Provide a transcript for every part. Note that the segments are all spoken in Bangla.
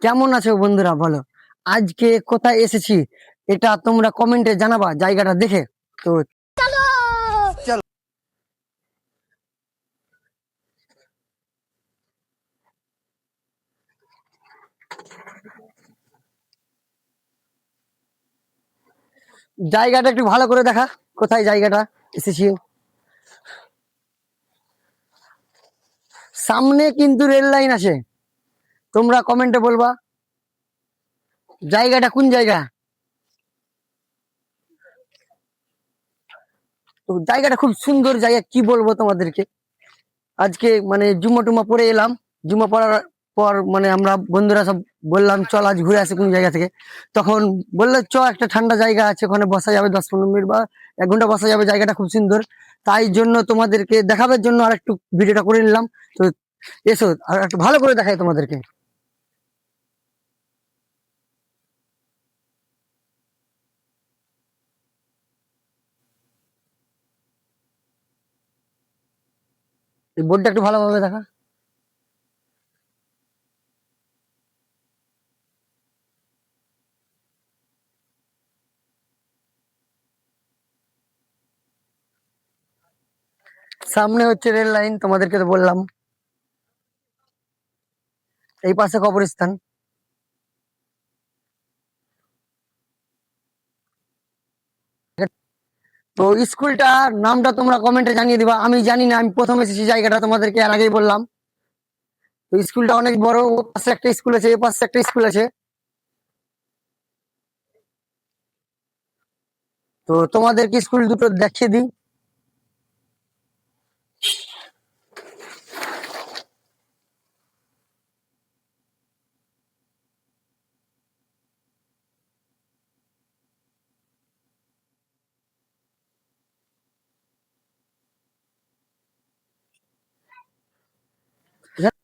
কেমন আছো বন্ধুরা বলো। আজকে কোথায় এসেছি এটা তোমরা কমেন্টে জানাবা জায়গাটা দেখে। তো চলো, জায়গাটা একটু ভালো করে দেখা, কোথায় জায়গাটা এসেছি। সামনে কিন্তু রেল লাইন আছে, তোমরা কমেন্টে বলবা জায়গাটা কোন জায়গা। তো জায়গাটা খুব সুন্দর জায়গা, কি বলবো তোমাদেরকে। আজকে মানে জুম্মা টুম্মা পরে এলাম, জুম্মা পড়ার পর মানে আমরা বন্ধুরা সব বললাম চল আজ ঘুরে আসি কোন জায়গা থেকে। তখন বললো চ একটা ঠান্ডা জায়গা আছে, ওখানে বসা যাবে 10-15 মিনিট বা 1 ঘন্টা বসা যাবে, জায়গাটা খুব সুন্দর। তাই জন্য তোমাদেরকে দেখাবার জন্য আর একটু ভিডিওটা করে নিলাম। তো এসো আর একটু ভালো করে দেখাই তোমাদেরকে। এই বোর্ডটা একটু ভালোভাবে দেখা। সামনে হচ্ছে রেল লাইন, তোমাদেরকে তো বললাম। এই পাশে কবরস্থান। তো স্কুলটার নামটা তোমরা কমেন্টে জানিয়ে দিবা, আমি জানি না, আমি প্রথম এসেছি জায়গাটা, তোমাদেরকে আর আগেই বললাম। তো স্কুলটা অনেক বড়, ও পাশে একটা স্কুল আছে, এ পাশে একটা স্কুল আছে। তো তোমাদেরকে স্কুল দুটো দেখিয়ে দিই।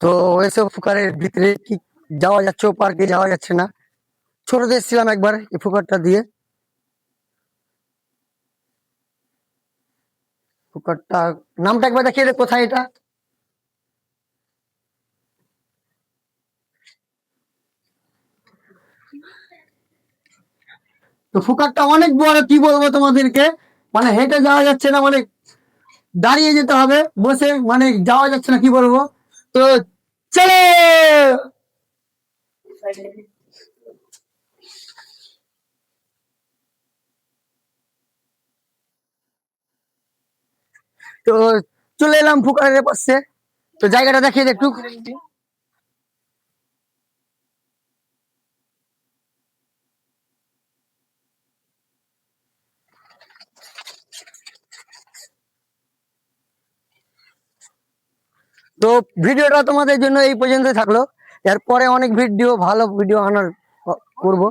তো এসব ফুকারের ভিতরে কি যাওয়া যাচ্ছে, ও পার্কে যাওয়া যাচ্ছে না। ছোটতে এসেছিলাম একবার এই ফুকারটা দিয়ে। ফুকারটা নামটা একবার দেখিয়ে দে, কোথায় এটা। তো ফুকারটা অনেক বড়, কি বলবো তোমাদেরকে, মানে হেঁটে যাওয়া যাচ্ছে না, মানে দাঁড়িয়ে যেতে হবে, বসে মানে যাওয়া যাচ্ছে না, কি বলবো। তো চলে, তো চলে এলাম ফুকারের পাশে। তো জায়গাটা দেখিয়ে দে একটু। তো ভিডিওটা তোমাদের জন্য এই পর্যন্ত থাকলো। এরপরে অনেক ভিডিও, ভালো ভিডিও আনার করব।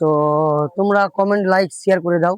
তো তোমরা কমেন্ট লাইক শেয়ার করে দাও।